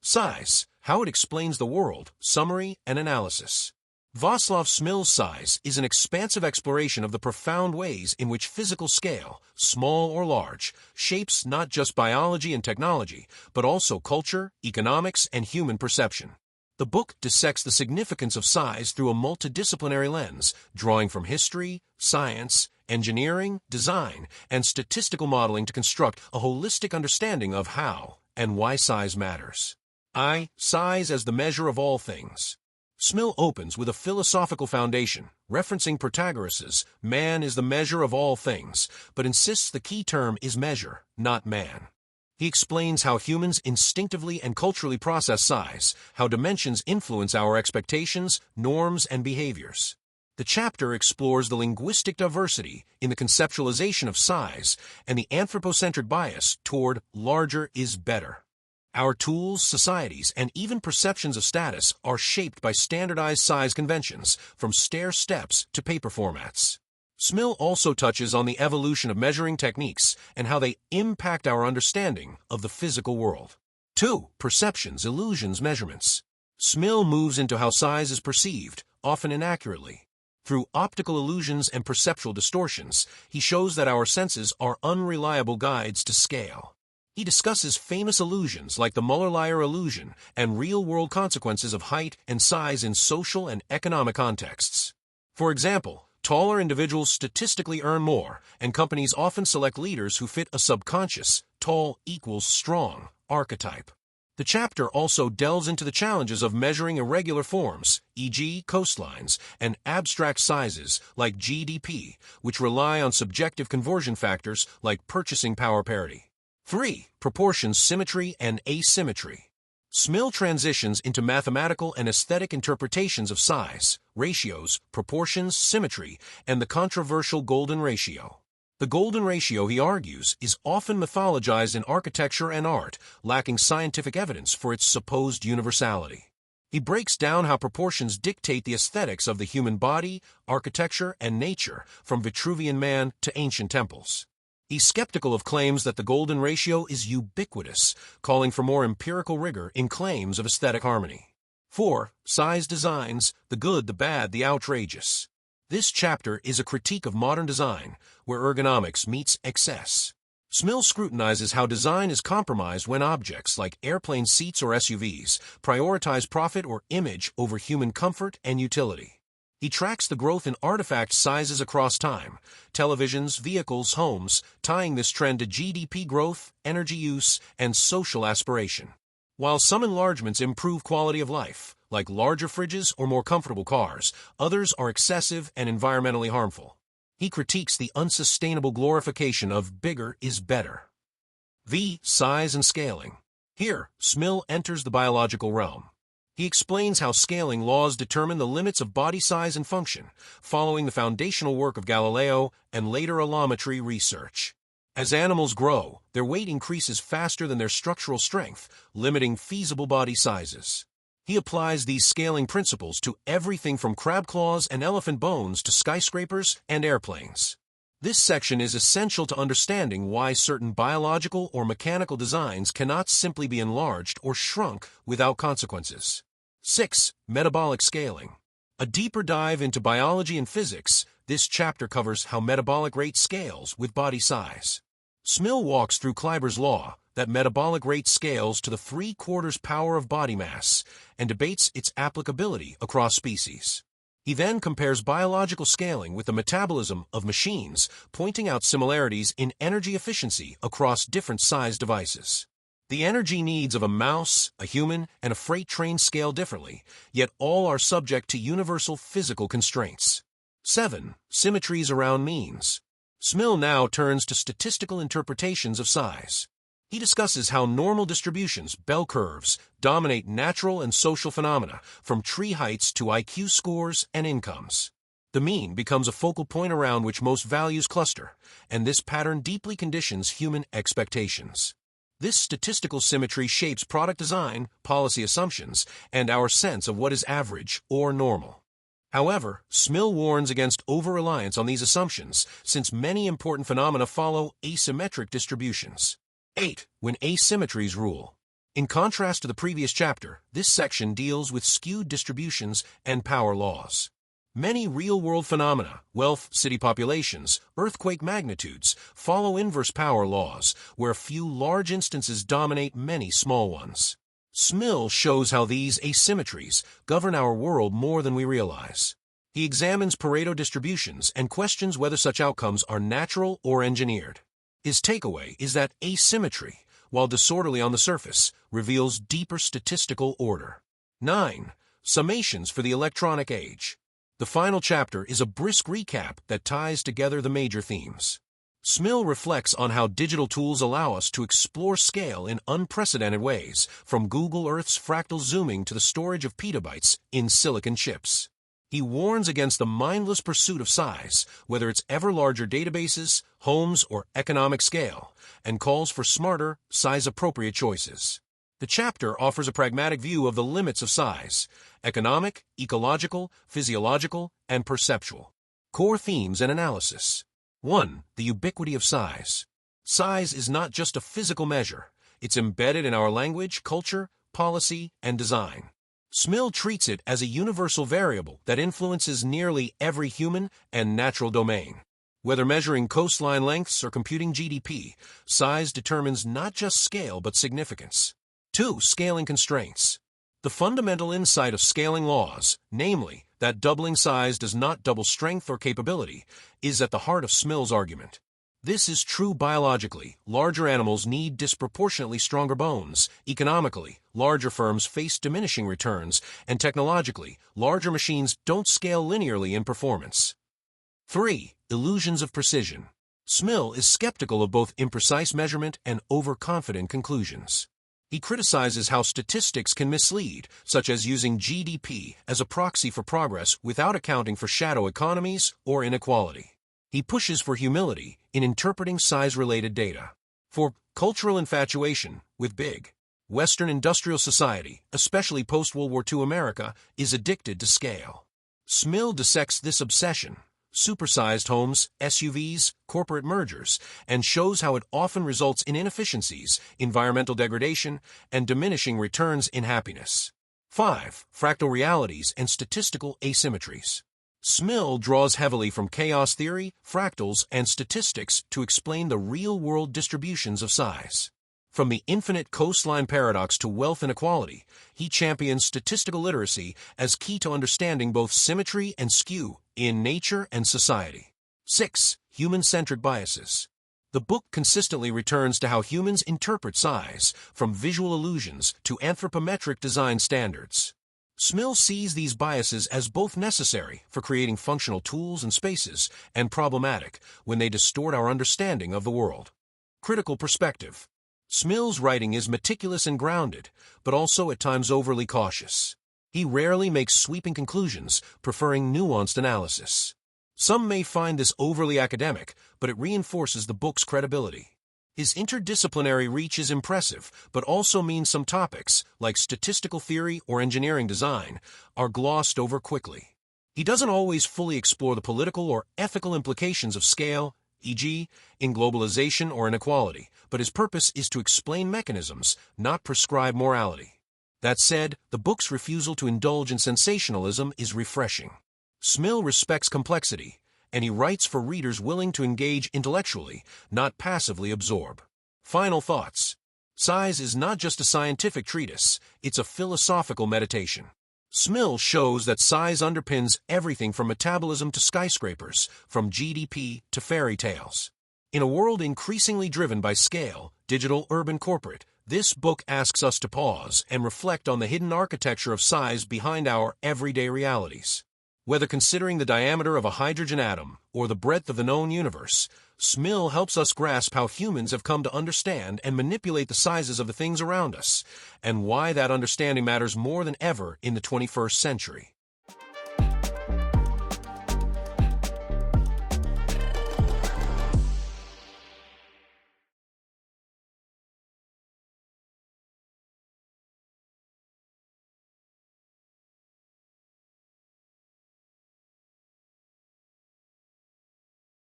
Size, how it explains the world, summary and analysis. Vaclav Smil's Size is an expansive exploration of the profound ways in which physical scale, small or large, shapes not just biology and technology, but also culture, economics, and human perception. The book dissects the significance of size through a multidisciplinary lens, drawing from history, science, engineering, design, and statistical modeling to construct a holistic understanding of how and why size matters. Size as the measure of all things. Smil opens with a philosophical foundation, referencing Protagoras' man is the measure of all things, but insists the key term is measure, not man. He explains how humans instinctively and culturally process size, how dimensions influence our expectations, norms, and behaviors. The chapter explores the linguistic diversity in the conceptualization of size and the anthropocentric bias toward larger is better. Our tools, societies, and even perceptions of status are shaped by standardized size conventions, from stair steps to paper formats. Smil also touches on the evolution of measuring techniques and how they impact our understanding of the physical world. 2. Perceptions, illusions, measurements. Smil moves into how size is perceived, often inaccurately. Through optical illusions and perceptual distortions, he shows that our senses are unreliable guides to scale. He discusses famous illusions like the Muller-Lyer illusion and real-world consequences of height and size in social and economic contexts. For example, taller individuals statistically earn more, and companies often select leaders who fit a subconscious, tall equals strong, archetype. The chapter also delves into the challenges of measuring irregular forms, e.g. coastlines, and abstract sizes like GDP, which rely on subjective conversion factors like purchasing power parity. 3. Proportions, symmetry, and asymmetry. Smil transitions into mathematical and aesthetic interpretations of size, ratios, proportions, symmetry, and the controversial golden ratio. The golden ratio, he argues, is often mythologized in architecture and art, lacking scientific evidence for its supposed universality. He breaks down how proportions dictate the aesthetics of the human body, architecture, and nature, from Vitruvian man to ancient temples. He's skeptical of claims that the golden ratio is ubiquitous, calling for more empirical rigor in claims of aesthetic harmony. 4. Size designs, the good, the bad, the outrageous. This chapter is a critique of modern design, where ergonomics meets excess. Smil scrutinizes how design is compromised when objects like airplane seats or SUVs prioritize profit or image over human comfort and utility. He tracks the growth in artifact sizes across time, televisions, vehicles, homes, tying this trend to GDP growth, energy use, and social aspiration. While some enlargements improve quality of life, like larger fridges or more comfortable cars, others are excessive and environmentally harmful. He critiques the unsustainable glorification of bigger is better. Size and scaling. Here, Smil enters the biological realm. He explains how scaling laws determine the limits of body size and function, following the foundational work of Galileo and later allometry research. As animals grow, their weight increases faster than their structural strength, limiting feasible body sizes. He applies these scaling principles to everything from crab claws and elephant bones to skyscrapers and airplanes. This section is essential to understanding why certain biological or mechanical designs cannot simply be enlarged or shrunk without consequences. 6. Metabolic scaling. A deeper dive into biology and physics, this chapter covers how metabolic rate scales with body size. Smil walks through Kleiber's law that metabolic rate scales to the 3/4 power of body mass and debates its applicability across species. He then compares biological scaling with the metabolism of machines, pointing out similarities in energy efficiency across different size devices. The energy needs of a mouse, a human, and a freight train scale differently, yet all are subject to universal physical constraints. 7. Symmetries around means. Smil now turns to statistical interpretations of size. He discusses how normal distributions, bell curves, dominate natural and social phenomena, from tree heights to IQ scores and incomes. The mean becomes a focal point around which most values cluster, and this pattern deeply conditions human expectations. This statistical symmetry shapes product design, policy assumptions, and our sense of what is average or normal. However, Smil warns against over-reliance on these assumptions, since many important phenomena follow asymmetric distributions. 8. When asymmetries rule. In contrast to the previous chapter, this section deals with skewed distributions and power laws. Many real-world phenomena, wealth, city populations, earthquake magnitudes, follow inverse power laws, where a few large instances dominate many small ones. Smil shows how these asymmetries govern our world more than we realize. He examines Pareto distributions and questions whether such outcomes are natural or engineered. His takeaway is that asymmetry, while disorderly on the surface, reveals deeper statistical order. 9. Summations for the electronic age. The final chapter is a brisk recap that ties together the major themes. Smil reflects on how digital tools allow us to explore scale in unprecedented ways, from Google Earth's fractal zooming to the storage of petabytes in silicon chips. He warns against the mindless pursuit of size, whether it's ever larger databases, homes, or economic scale, and calls for smarter, size-appropriate choices. The chapter offers a pragmatic view of the limits of size: economic, ecological, physiological, and perceptual. Core themes and analysis. 1. The ubiquity of size. Size is not just a physical measure. It's embedded in our language, culture, policy, and design. Smil treats it as a universal variable that influences nearly every human and natural domain. Whether measuring coastline lengths or computing GDP, size determines not just scale but significance. 2. Scaling constraints. The fundamental insight of scaling laws, namely, that doubling size does not double strength or capability, is at the heart of Smil's argument. This is true biologically. Larger animals need disproportionately stronger bones. Economically, larger firms face diminishing returns. And technologically, larger machines don't scale linearly in performance. 3. Illusions of precision. Smil is skeptical of both imprecise measurement and overconfident conclusions. He criticizes how statistics can mislead, such as using GDP as a proxy for progress without accounting for shadow economies or inequality. He pushes for humility in interpreting size-related data. 4. Cultural infatuation with big. Western industrial society, especially post-World War II America, is addicted to scale. Smil dissects this obsession: supersized homes, SUVs, corporate mergers, and shows how it often results in inefficiencies, environmental degradation, and diminishing returns in happiness. 5. Fractal realities and statistical asymmetries. Smil draws heavily from chaos theory, fractals, and statistics to explain the real-world distributions of size. From the infinite coastline paradox to wealth inequality, he champions statistical literacy as key to understanding both symmetry and skew in nature and society. 6. Human-centric biases. The book consistently returns to how humans interpret size, from visual illusions to anthropometric design standards. Smil sees these biases as both necessary for creating functional tools and spaces and problematic when they distort our understanding of the world. Critical perspective. Smil's writing is meticulous and grounded, but also at times overly cautious. He rarely makes sweeping conclusions, preferring nuanced analysis. Some may find this overly academic, but it reinforces the book's credibility. His interdisciplinary reach is impressive, but also means some topics, like statistical theory or engineering design, are glossed over quickly. He doesn't always fully explore the political or ethical implications of scale, e.g., in globalization or inequality, but his purpose is to explain mechanisms, not prescribe morality. That said, the book's refusal to indulge in sensationalism is refreshing. Smil respects complexity, and he writes for readers willing to engage intellectually, not passively absorb. Final thoughts. Size is not just a scientific treatise, it's a philosophical meditation. Smil shows that size underpins everything from metabolism to skyscrapers, from GDP to fairy tales. In a world increasingly driven by scale, digital, urban, corporate, this book asks us to pause and reflect on the hidden architecture of size behind our everyday realities. Whether considering the diameter of a hydrogen atom or the breadth of the known universe, Smil helps us grasp how humans have come to understand and manipulate the sizes of the things around us, and why that understanding matters more than ever in the 21st century.